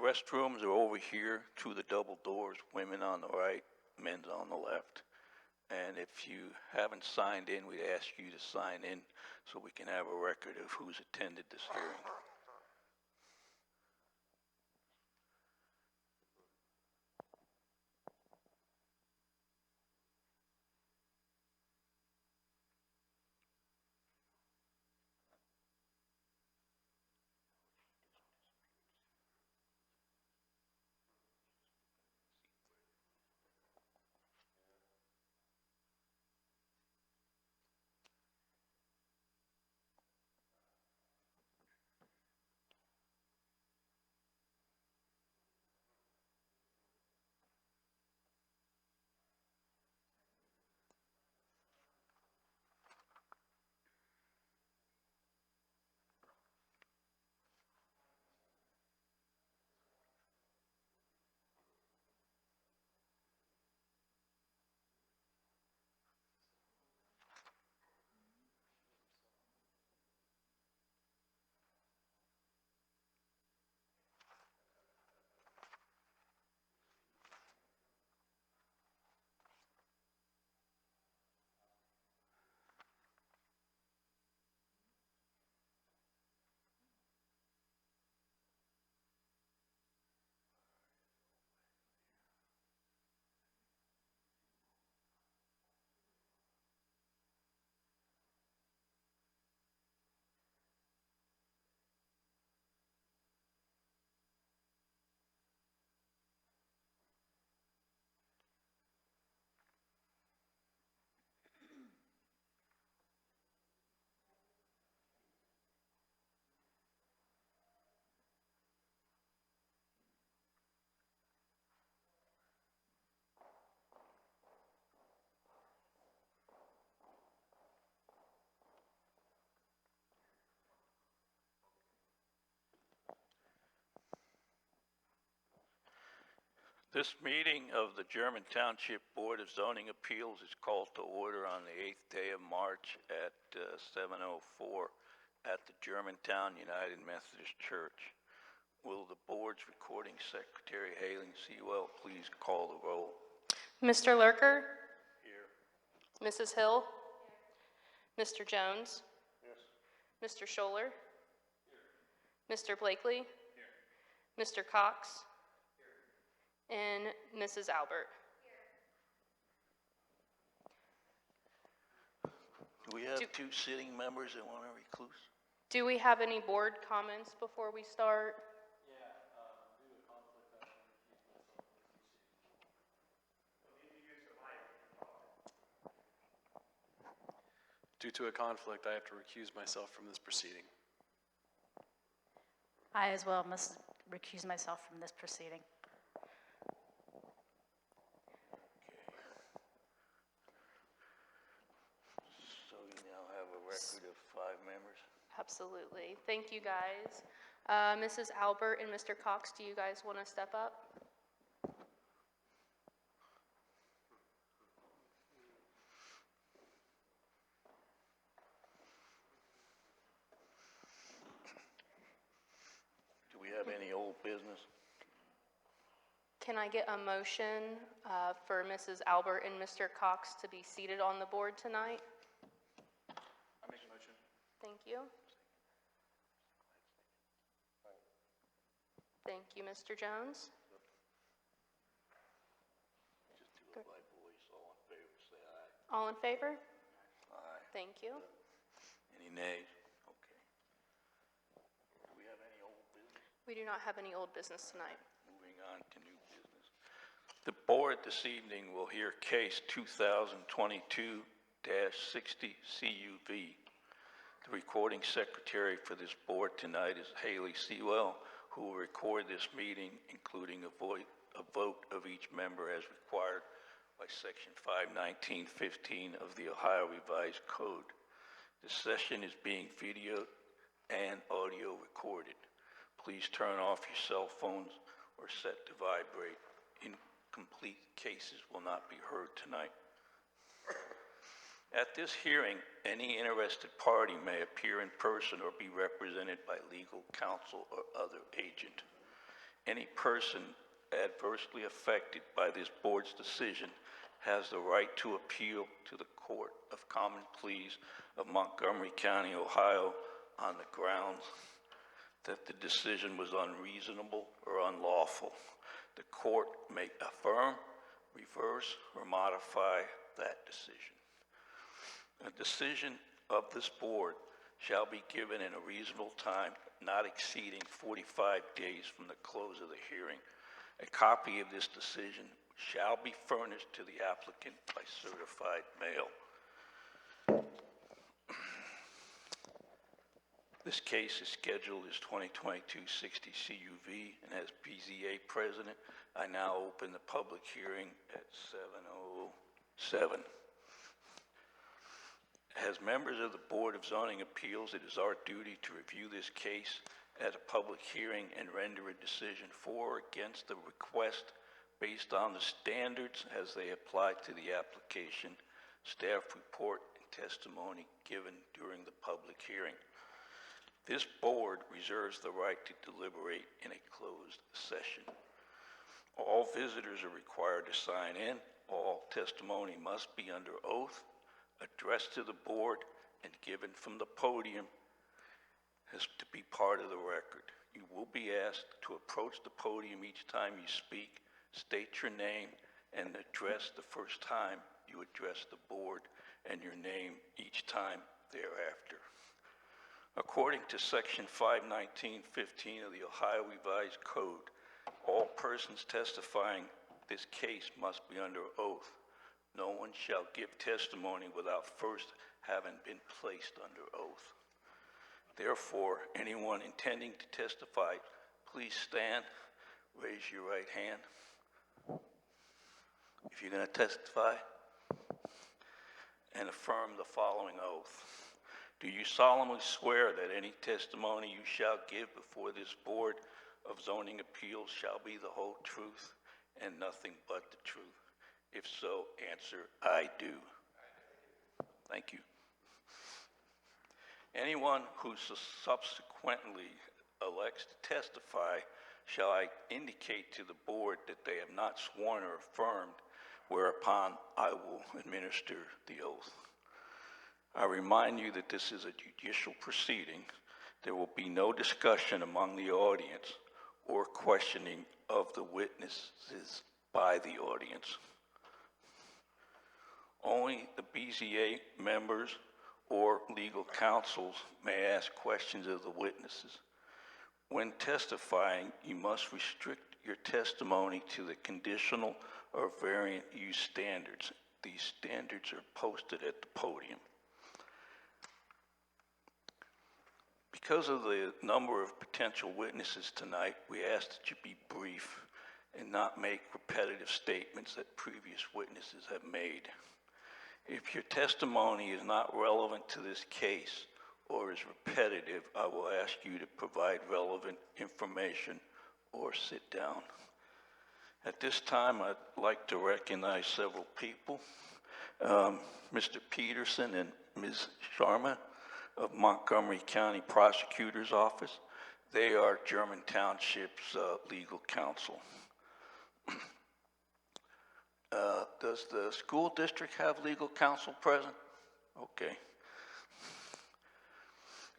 Restrooms are over here, to the double doors, women on the right, men's on the left. And if you haven't signed in, we'd ask you to sign in so we can have a record of who's attended this hearing. This meeting of the German Township Board of Zoning Appeals is called to order on the 8th day of March at 7:04 at the Germantown United Methodist Church. Will the board's recording secretary, Hailing Sewell, please call the roll? Mr. Lurker? Here. Mrs. Hill? Here. Mr. Jones? Yes. Mr. Scholler? Here. Mr. Blakely? Here. Mr. Cox? And Mrs. Albert. Do we have two sitting members and one recluse? Do we have any board comments before we start? Due to a conflict, I have to recuse myself from this proceeding. I as well must recuse myself from this proceeding. So you now have a record of 5 members? Absolutely. Thank you, guys. Mrs. Albert and Mr. Cox, do you guys want to step up? Do we have any old business? Can I get a motion for Mrs. Albert and Mr. Cox to be seated on the board tonight? I make a motion. Thank you. Thank you, Mr. Jones. Just do it by voice. All in favor, say aye. All in favor? Aye. Thank you. Any nays? Okay. Do we have any old business? We do not have any old business tonight. Moving on to new business. The board this evening will hear case 2022-60 CUV. The recording secretary for this board tonight is Haley Sewell, who will record this meeting, including a vote of each member as required by Section 519.15 of the Ohio Revised Code. This session is being video and audio recorded. Please turn off your cell phones or set to vibrate. Incomplete cases will not be heard tonight. At this hearing, any interested party may appear in person or be represented by legal counsel or other agent. Any person adversely affected by this board's decision has the right to appeal to the Court of Common Pleas of Montgomery County, Ohio, on the grounds that the decision was unreasonable or unlawful. The court may affirm, reverse, or modify that decision. A decision of this board shall be given in a reasonable time, not exceeding 45 days from the close of the hearing. A copy of this decision shall be furnished to the applicant by certified mail. This case is scheduled as 2022-60 CUV and has BZA president. I now open the public hearing at 7:07. As members of the Board of Zoning Appeals, it is our duty to review this case at a public hearing and render a decision for or against the request based on the standards as they apply to the application, staff report, and testimony given during the public hearing. This board reserves the right to deliberate in a closed session. All visitors are required to sign in. All testimony must be under oath, addressed to the board, and given from the podium as to be part of the record. You will be asked to approach the podium each time you speak, state your name, and address the first time you address the board, and your name each time thereafter. According to Section 519.15 of the Ohio Revised Code, all persons testifying this case must be under oath. No one shall give testimony without first having been placed under oath. Therefore, anyone intending to testify, please stand, raise your right hand. If you're going to testify, and affirm the following oath. Do you solemnly swear that any testimony you shall give before this Board of Zoning Appeals shall be the whole truth and nothing but the truth? If so, answer, I do. Thank you. Anyone who subsequently elects to testify shall I indicate to the board that they have not sworn or affirmed, whereupon I will administer the oath. I remind you that this is a judicial proceeding. There will be no discussion among the audience or questioning of the witnesses by the audience. Only the BZA members or legal counsels may ask questions of the witnesses. When testifying, you must restrict your testimony to the conditional or variant use standards. These standards are posted at the podium. Because of the number of potential witnesses tonight, we ask that you be brief and not make repetitive statements that previous witnesses have made. If your testimony is not relevant to this case or is repetitive, I will ask you to provide relevant information or sit down. At this time, I'd like to recognize several people. Mr. Peterson and Ms. Sharma of Montgomery County Prosecutor's Office. They are German Township's legal counsel. Does the school district have legal counsel present? Okay.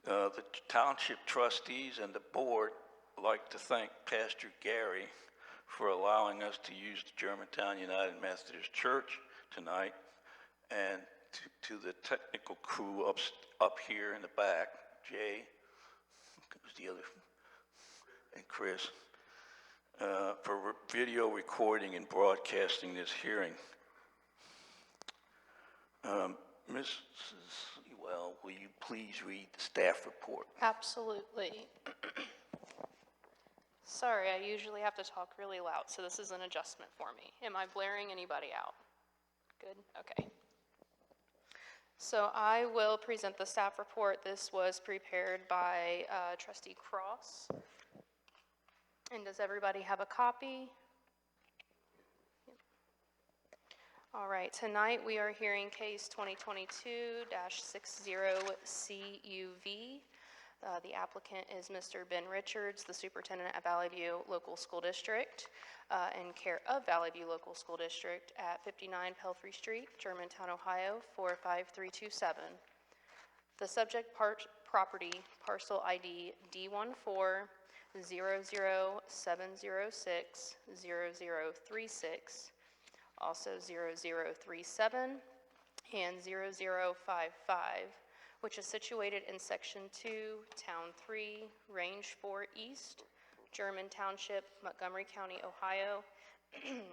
The township trustees and the board would like to thank Pastor Gary for allowing us to use the Germantown United Methodist Church tonight, and to the technical crew up here in the back, Jay, who's the other, and Chris, for video recording and broadcasting this hearing. Mrs. Well, will you please read the staff report? Absolutely. Sorry, I usually have to talk really loud, so this is an adjustment for me. Am I blaring anybody out? Good, okay. So I will present the staff report. This was prepared by Trustee Cross. And does everybody have a copy? Yep. All right, tonight we are hearing case 2022-60 CUV. The applicant is Mr. Ben Richards, the superintendent at Valley View Local School District, in care of Valley View Local School District at 59 Pelfrey Street, Germantown, Ohio, 45327. The subject property, parcel ID D14-00706-0036, also 0037, and 0055, which is situated in Section 2, Town 3, Range 4 East, German Township, Montgomery County, Ohio,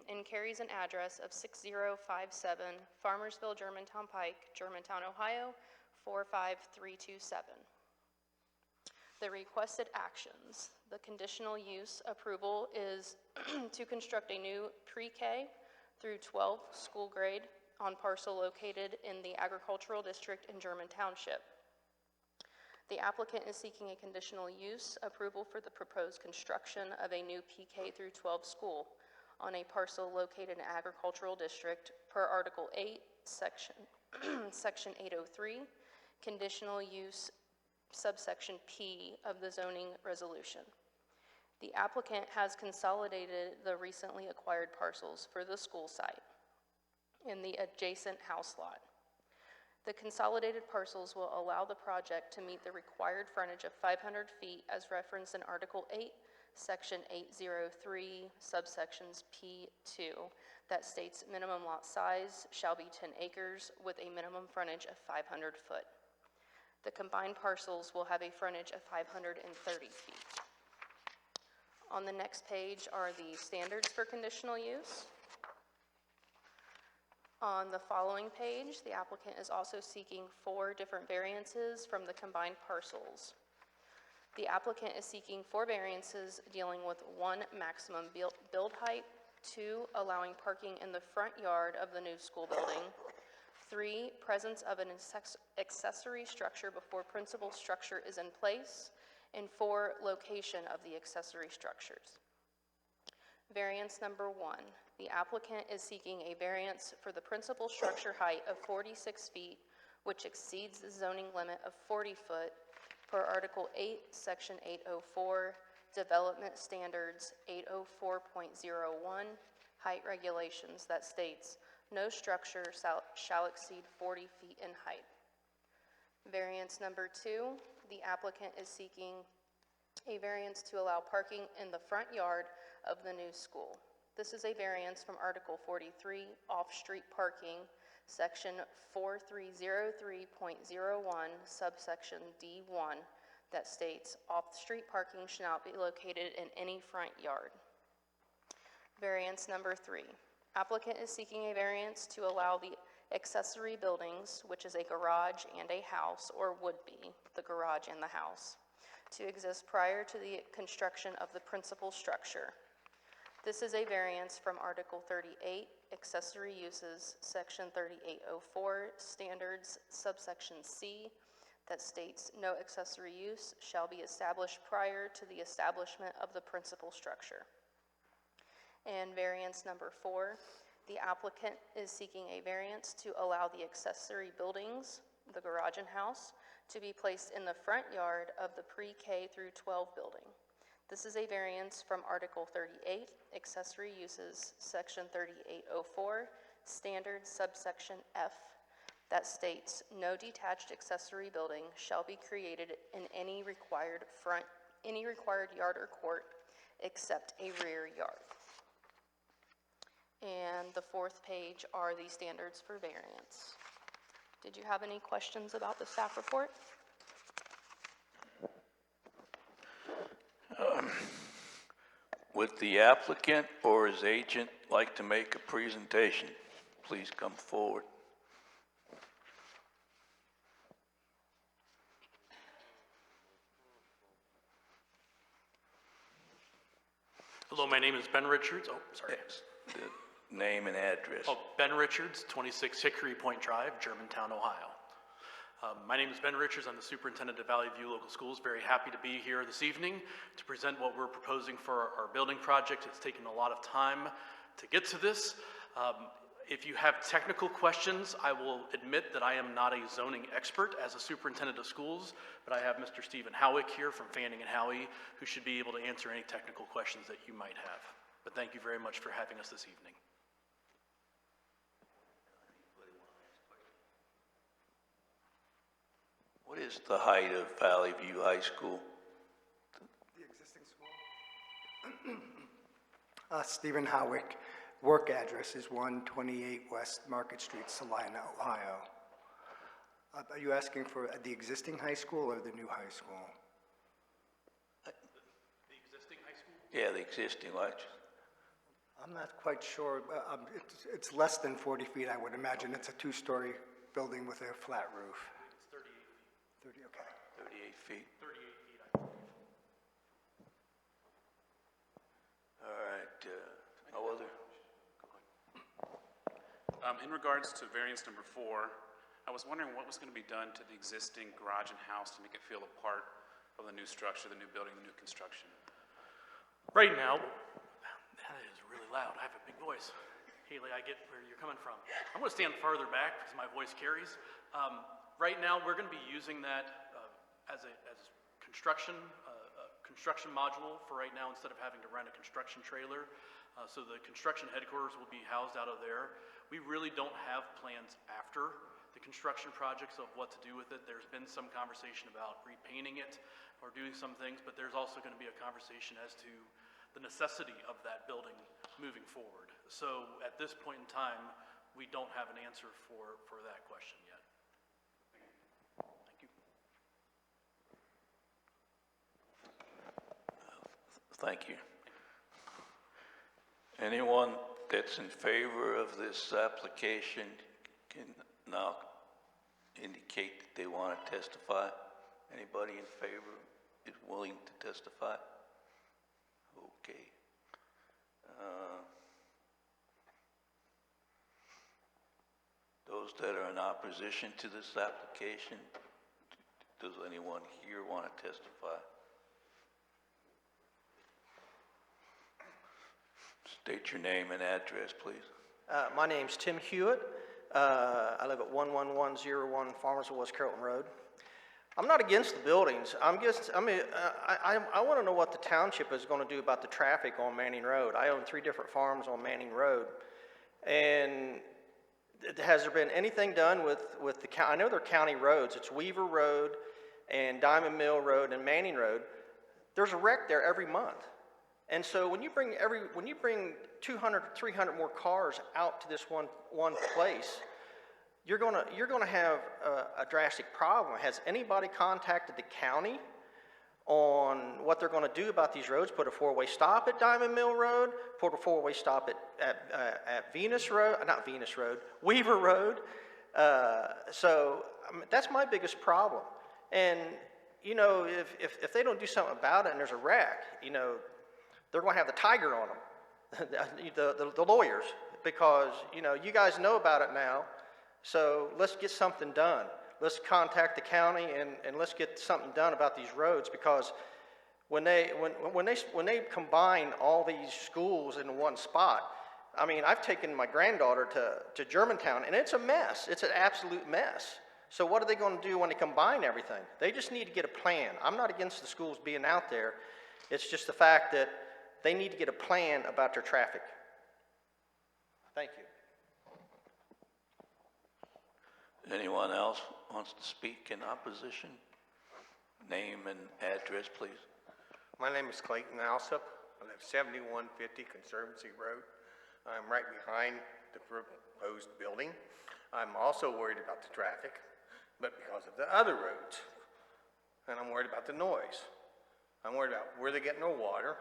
and carries an address of 6057 Farmersville, Germantown Pike, Germantown, Ohio, 45327. The requested actions. The conditional use approval is to construct a new pre-K through 12 school grade on parcel located in the agricultural district in German Township. The applicant is seeking a conditional use approval for the proposed construction of a new PK through 12 school on a parcel located in agricultural district per Article 8, Section 803, conditional use subsection P of the zoning resolution. The applicant has consolidated the recently acquired parcels for the school site in the adjacent house lot. The consolidated parcels will allow the project to meet the required frontage of 500 feet as referenced in Article 8, Section 803, subsections P2, that states minimum lot size shall be 10 acres with a minimum frontage of 500 foot. The combined parcels will have a frontage of 530 feet. On the next page are the standards for conditional use. On the following page, the applicant is also seeking 4 different variances from the combined parcels. The applicant is seeking 4 variances dealing with 1, maximum build height, 2, allowing parking in the front yard of the new school building, 3, presence of an accessory structure before principal structure is in place, and 4, location of the accessory structures. Variance number 1, the applicant is seeking a variance for the principal structure height of 46 feet, which exceeds the zoning limit of 40 foot per Article 8, Section 804, Development Standards 804.01, height regulations that states, no structure shall exceed 40 feet in height. Variance number 2, the applicant is seeking a variance to allow parking in the front yard of the new school. This is a variance from Article 43, off-street parking, Section 4303.01, subsection D1, that states off-street parking shall not be located in any front yard. Variance number 3. Applicant is seeking a variance to allow the accessory buildings, which is a garage and a house, or would be the garage and the house, to exist prior to the construction of the principal structure. This is a variance from Article 38, Accessory Uses, Section 3804, Standards, subsection C, that states no accessory use shall be established prior to the establishment of the principal structure. And variance number 4, the applicant is seeking a variance to allow the accessory buildings, the garage and house, to be placed in the front yard of the pre-K through 12 building. This is a variance from Article 38, Accessory Uses, Section 3804, Standards, subsection F, that states no detached accessory building shall be created in any required yard or court except a rear yard. And the 4th page are the standards for variance. Did you have any questions about the staff report? Would the applicant or his agent like to make a presentation? Please come forward. Hello, my name is Ben Richards. Oh, sorry. Yes, the name and address. Oh, Ben Richards, 26 Hickory Point Drive, Germantown, Ohio. My name is Ben Richards. I'm the superintendent of Valley View Local Schools. Very happy to be here this evening to present what we're proposing for our building project. It's taken a lot of time to get to this. If you have technical questions, I will admit that I am not a zoning expert as a superintendent of schools, but I have Mr. Stephen Howick here from Fanning and Howie, who should be able to answer any technical questions that you might have. But thank you very much for having us this evening. What is the height of Valley View High School? The existing school? Stephen Howick. Work address is 128 West Market Street, Salina, Ohio. Are you asking for the existing high school or the new high school? The existing high school? Yeah, the existing, right? I'm not quite sure. It's less than 40 feet, I would imagine. It's a two-story building with a flat roof. It's 38 feet. 30, okay. 38 feet. 38 feet, I believe. All right, no other? In regards to variance number 4, I was wondering what was going to be done to the existing garage and house to make it feel a part of the new structure, the new building, the new construction. Right now, that is really loud. I have a big voice. Haley, I get where you're coming from. I'm going to stand farther back because my voice carries. Right now, we're going to be using that as construction module for right now instead of having to rent a construction trailer. So the construction headquarters will be housed out of there. We really don't have plans after the construction projects of what to do with it. There's been some conversation about repainting it or doing some things, but there's also going to be a conversation as to the necessity of that building moving forward. So at this point in time, we don't have an answer for that question yet. Thank you. Thank you. Anyone that's in favor of this application can now indicate that they want to testify. Anybody in favor is willing to testify? Okay. Those that are in opposition to this application, does anyone here want to testify? State your name and address, please. My name's Tim Hewitt. I live at 11101 Farmersville, West Carrollton Road. I'm not against the buildings. I want to know what the township is going to do about the traffic on Manning Road. I own 3 different farms on Manning Road. And has there been anything done with the county? I know they're county roads. It's Weaver Road and Diamond Mill Road and Manning Road. There's a wreck there every month. And so when you bring 200, 300 more cars out to this one place, you're gonna have a drastic problem. Has anybody contacted the county on what they're gonna do about these roads? Put a 4-way stop at Diamond Mill Road, put a 4-way stop at Weaver Road. So I mean, that's my biggest problem. And you know, if they don't do something about it and there's a wreck, you know, they're going to have the tiger on them, the lawyers, because, you know, you guys know about it now, so let's get something done. Let's contact the county and let's get something done about these roads, because when they combine all these schools in one spot, I mean, I've taken my granddaughter to Germantown, and it's a mess. It's an absolute mess. So what are they going to do when they combine everything? They just need to get a plan. I'm not against the schools being out there. It's just the fact that they need to get a plan about their traffic. Thank you. Anyone else wants to speak in opposition? Name and address, please. My name is Clayton Alsop. I live 7150 Conservancy Road. I'm right behind the proposed building. I'm also worried about the traffic, but because of the other roads. And I'm worried about the noise. I'm worried about where they're getting their water,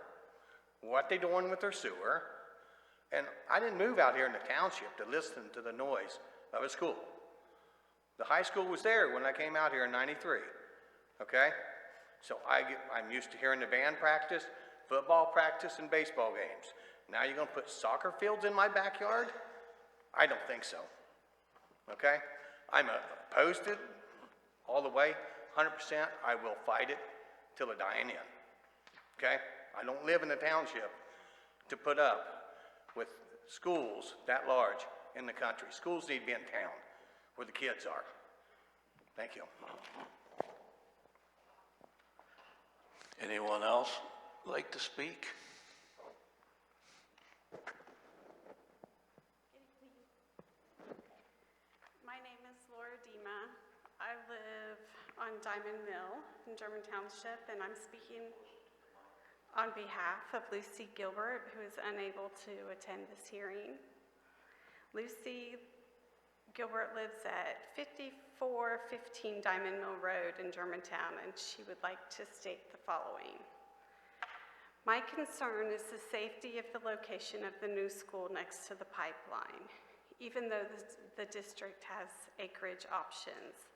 what they're doing with their sewer. And I didn't move out here in the township to listen to the noise of a school. The high school was there when I came out here in '93, okay? So I'm used to hearing the band practice, football practice, and baseball games. Now you're gonna put soccer fields in my backyard? I don't think so, okay? I'm opposed to it all the way, 100%. I will fight it till a dying end, okay? I don't live in a township to put up with schools that large in the country. Schools need to be in town, where the kids are. Thank you. Anyone else like to speak? My name is Laura Dima. I live on Diamond Mill in German Township, and I'm speaking on behalf of Lucy Gilbert, who is unable to attend this hearing. Lucy Gilbert lives at 5415 Diamond Mill Road in Germantown, and she would like to state the following. My concern is the safety of the location of the new school next to the pipeline, even though the district has acreage options.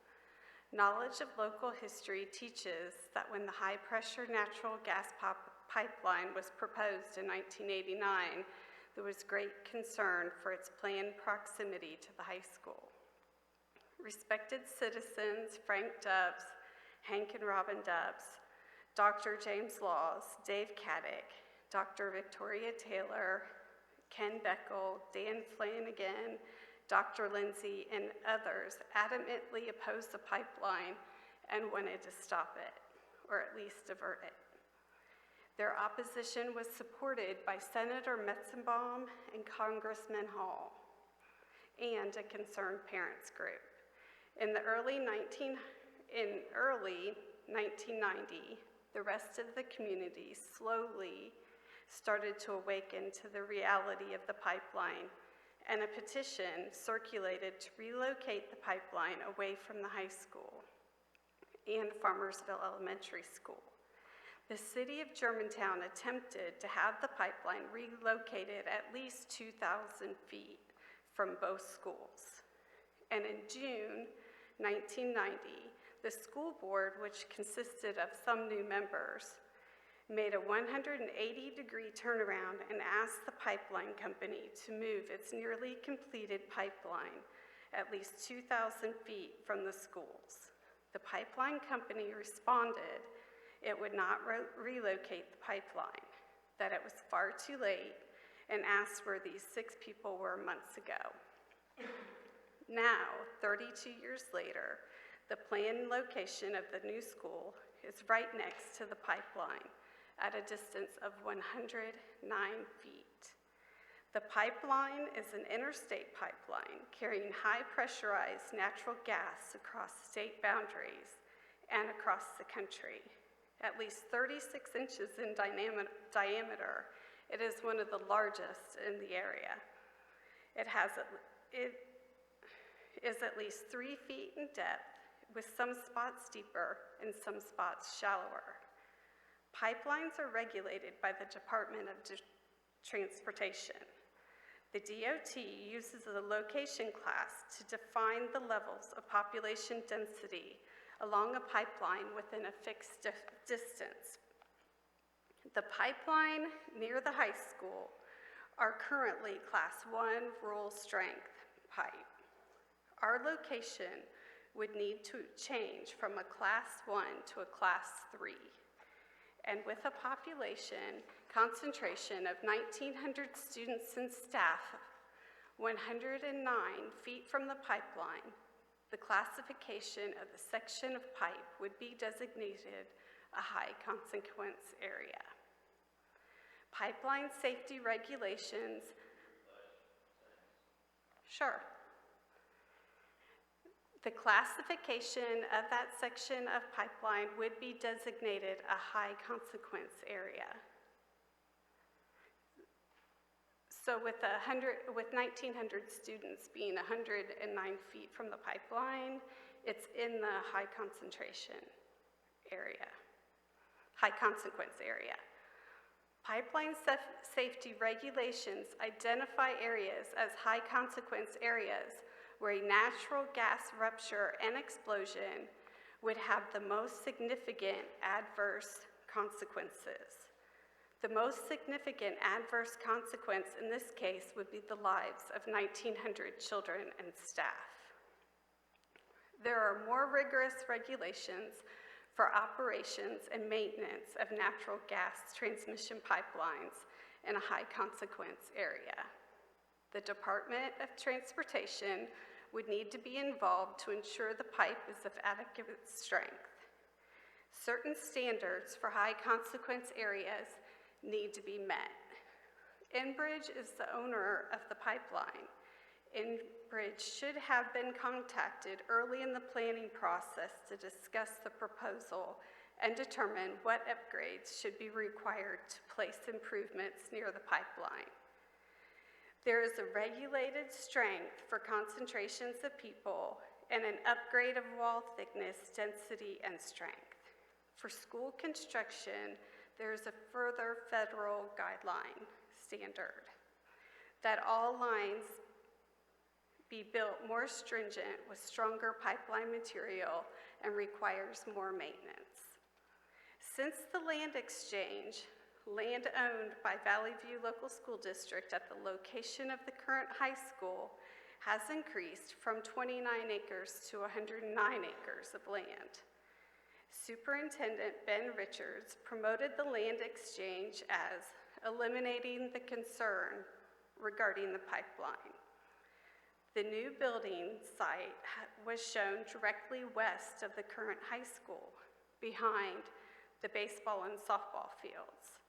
Knowledge of local history teaches that when the high-pressure natural gas pipeline was proposed in 1989, there was great concern for its planned proximity to the high school. Respected citizens Frank Dubbs, Hank and Robin Dubbs, Dr. James Laws, Dave Caddick, Dr. Victoria Taylor, Ken Beckel, Dan Flanagan, Dr. Lindsay, and others adamantly opposed the pipeline and wanted to stop it, or at least divert it. Their opposition was supported by Senator Metzenbaum and Congressman Hall, and a concerned parents group. In early 1990, the rest of the community slowly started to awaken to the reality of the pipeline, and a petition circulated to relocate the pipeline away from the high school and Farmersville Elementary School. The city of Germantown attempted to have the pipeline relocated at least 2,000 feet from both schools. And in June 1990, the school board, which consisted of some new members, made a 180-degree turnaround and asked the pipeline company to move its nearly completed pipeline at least 2,000 feet from the schools. The pipeline company responded it would not relocate the pipeline, that it was far too late, and asked where these 6 people were months ago. Now, 32 years later, the planned location of the new school is right next to the pipeline, at a distance of 109 feet. The pipeline is an interstate pipeline carrying high pressurized natural gas across state boundaries and across the country. At least 36 inches in diameter, it is one of the largest in the area. It is at least 3 feet in depth, with some spots deeper and some spots shallower. Pipelines are regulated by the Department of Transportation. The DOT uses the location class to define the levels of population density along a pipeline within a fixed distance. The pipeline near the high school are currently Class 1 rural strength pipe. Our location would need to change from a Class 1 to a Class 3. And with a population concentration of 1,900 students and staff, 109 feet from the pipeline, the classification of the section of pipe would be designated a high consequence area. Pipeline safety regulations, sure. The classification of that section of pipeline would be designated a high consequence area. So with 1,900 students being 109 feet from the pipeline, it's in the high concentration area, high consequence area. Pipeline safety regulations identify areas as high consequence areas where a natural gas rupture and explosion would have the most significant adverse consequences. The most significant adverse consequence in this case would be the lives of 1,900 children and staff. There are more rigorous regulations for operations and maintenance of natural gas transmission pipelines in a high consequence area. The Department of Transportation would need to be involved to ensure the pipe is of adequate strength. Certain standards for high consequence areas need to be met. Enbridge is the owner of the pipeline. Enbridge should have been contacted early in the planning process to discuss the proposal and determine what upgrades should be required to place improvements near the pipeline. There is a regulated strength for concentrations of people and an upgrade of wall thickness, density, and strength. For school construction, there is a further federal guideline standard that all lines be built more stringent with stronger pipeline material and requires more maintenance. Since the land exchange, land owned by Valley View Local School District at the location of the current high school has increased from 29 acres to 109 acres of land. Superintendent Ben Richards promoted the land exchange as eliminating the concern regarding the pipeline. The new building site was shown directly west of the current high school, behind the baseball and softball fields.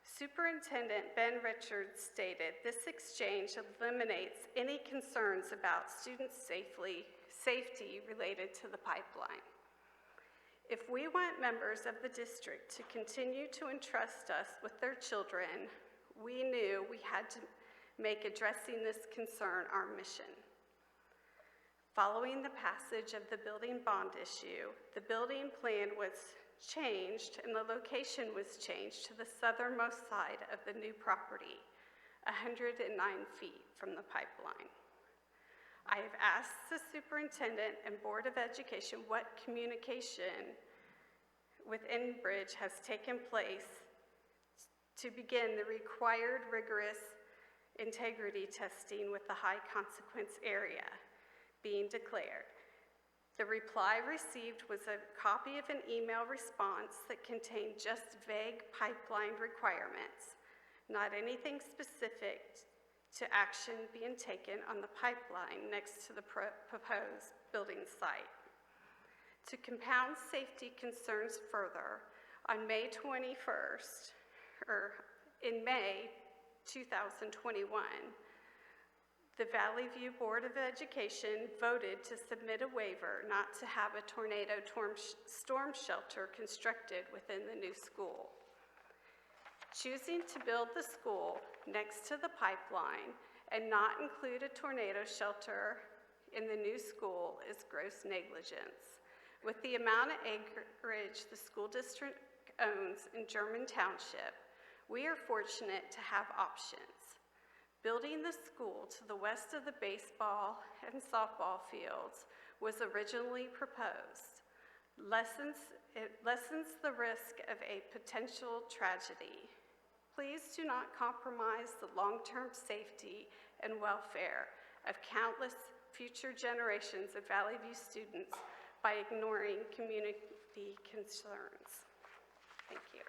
Superintendent Ben Richards stated, "This exchange eliminates any concerns about student safety related to the pipeline. If we want members of the district to continue to entrust us with their children, we knew we had to make addressing this concern our mission." Following the passage of the building bond issue, the building plan was changed and the location was changed to the southernmost side of the new property, 109 feet from the pipeline. I have asked the superintendent and Board of Education what communication with Enbridge has taken place to begin the required rigorous integrity testing with the high consequence area being declared. The reply received was a copy of an email response that contained just vague pipeline requirements, not anything specific to action being taken on the pipeline next to the proposed building site. To compound safety concerns further, on May 21st, in May 2021, the Valley View Board of Education voted to submit a waiver not to have a tornado storm shelter constructed within the new school. Choosing to build the school next to the pipeline and not include a tornado shelter in the new school is gross negligence. With the amount of acreage the school district owns in German Township, we are fortunate to have options. Building the school to the west of the baseball and softball fields was originally proposed. It lessens the risk of a potential tragedy. Please do not compromise the long-term safety and welfare of countless future generations of Valley View students by ignoring community concerns. Thank you.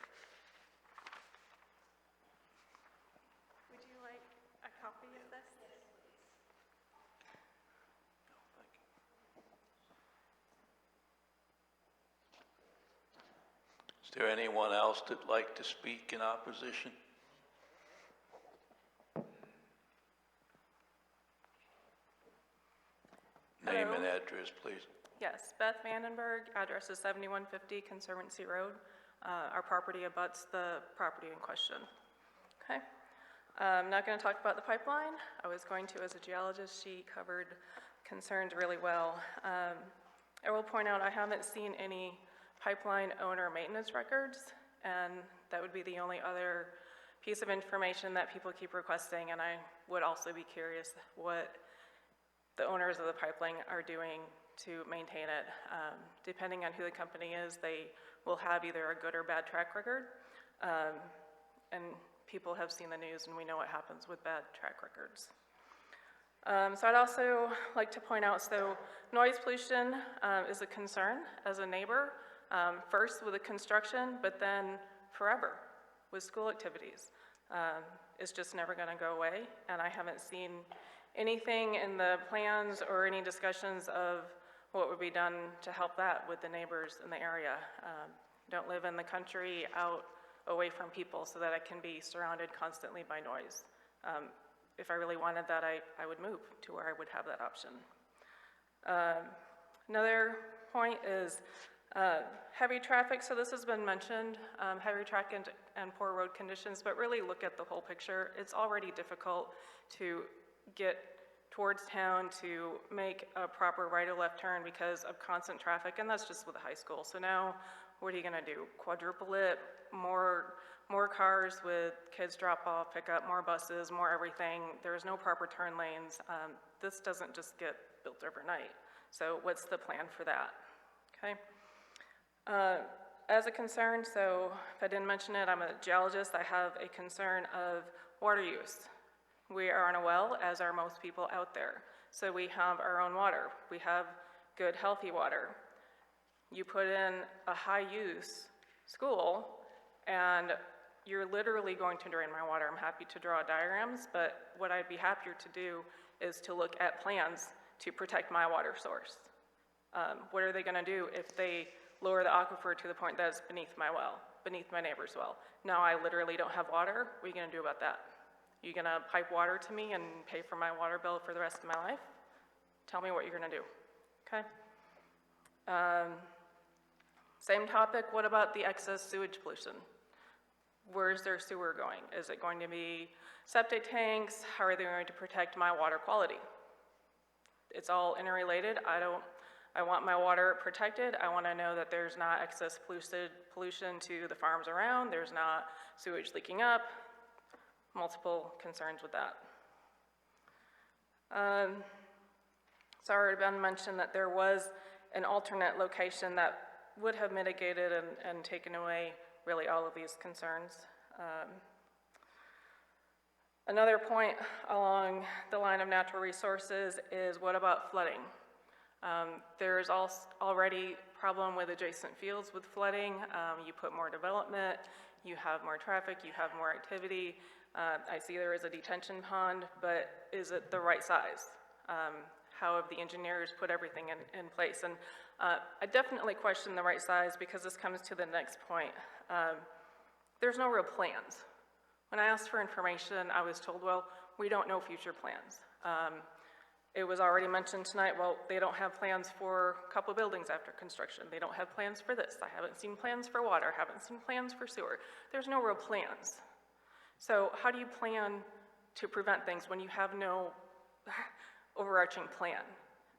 Would you like a copy of this? Is there anyone else that'd like to speak in opposition? Name and address, please. Yes, Beth Vandenberg, address is 7150 Conservancy Road. Our property abuts the property in question. Okay. I'm not going to talk about the pipeline. I was going to as a geologist. She covered concerns really well. I will point out I haven't seen any pipeline owner maintenance records, and that would be the only other piece of information that people keep requesting, and I would also be curious what the owners of the pipeline are doing to maintain it. Depending on who the company is, they will have either a good or bad track record, and people have seen the news and we know what happens with bad track records. So I'd also like to point out, so noise pollution is a concern as a neighbor, first with the construction, but then forever with school activities. is just never gonna go away, and I haven't seen anything in the plans or any discussions of what would be done to help that with the neighbors in the area. Don't live in the country out away from people so that I can be surrounded constantly by noise. If I really wanted that, I would move to where I would have that option. Another point is heavy traffic. So this has been mentioned, heavy traffic and poor road conditions, but really look at the whole picture. It's already difficult to get towards town to make a proper right or left turn because of constant traffic, and that's just with the high school. So now, what are you gonna do? Quadruple it, more cars with kids drop off, pick up, more buses, more everything. There's no proper turn lanes. This doesn't just get built overnight. So what's the plan for that? Okay. As a concern, so if I didn't mention it, I'm a geologist. I have a concern of water use. We are on a well, as are most people out there. So we have our own water. We have good, healthy water. You put in a high-use school, and you're literally going to drain my water. I'm happy to draw diagrams, but what I'd be happier to do is to look at plans to protect my water source. What are they gonna do if they lower the aquifer to the point that it's beneath my well, beneath my neighbor's well? Now I literally don't have water. What are you gonna do about that? You gonna pipe water to me and pay for my water bill for the rest of my life? Tell me what you're gonna do, okay? Same topic, what about the excess sewage pollution? Where's their sewer going? Is it going to be septic tanks? How are they going to protect my water quality? It's all interrelated. I want my water protected. I want to know that there's not excess pollution to the farms around. There's not sewage leaking up. Multiple concerns with that. It's already been mentioned that there was an alternate location that would have mitigated and taken away really all of these concerns. Another point along the line of natural resources is what about flooding? There is already a problem with adjacent fields with flooding. You put more development, you have more traffic, you have more activity. I see there is a detention pond, but is it the right size? How have the engineers put everything in place? And I definitely question the right size because this comes to the next point. There's no real plans. When I asked for information, I was told, well, we don't know future plans. It was already mentioned tonight, well, they don't have plans for a couple buildings after construction. They don't have plans for this. I haven't seen plans for water, haven't seen plans for sewer. There's no real plans. So how do you plan to prevent things when you have no overarching plan?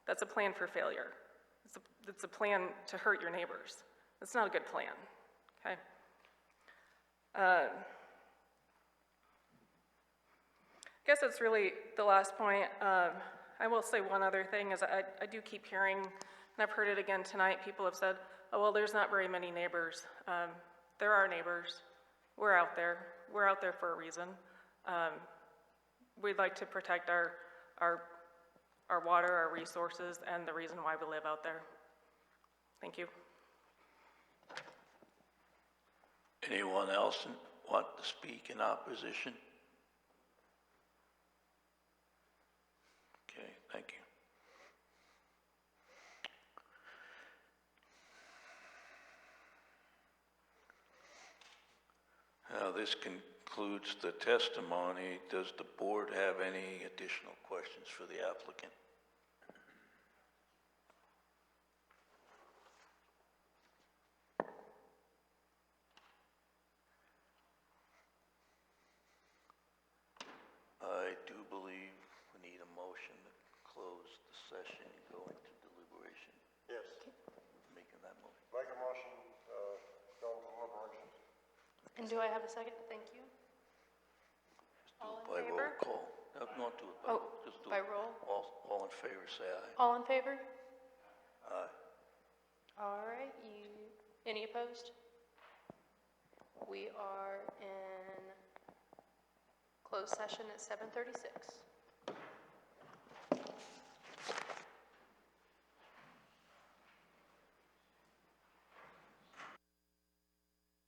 That's a plan for failure. It's a plan to hurt your neighbors. It's not a good plan, okay? I guess that's really the last point. I will say one other thing is I do keep hearing, and I've heard it again tonight, people have said, oh, well, there's not very many neighbors. There are neighbors. We're out there. We're out there for a reason. We'd like to protect our water, our resources, and the reason why we live out there. Thank you. Anyone else want to speak in opposition? Okay, thank you. Now, this concludes the testimony. Does the board have any additional questions for the applicant? I do believe we need a motion to close the session and go into deliberation. Yes. Making that motion. Make a motion, go to deliberations. And do I have a second? Thank you. Just do All it in by favor? roll call. No, don't do it by Oh, roll. Just do by it. roll? All in favor, say aye. All in favor? Aye. All right, any opposed? We are in closed session at 7:36.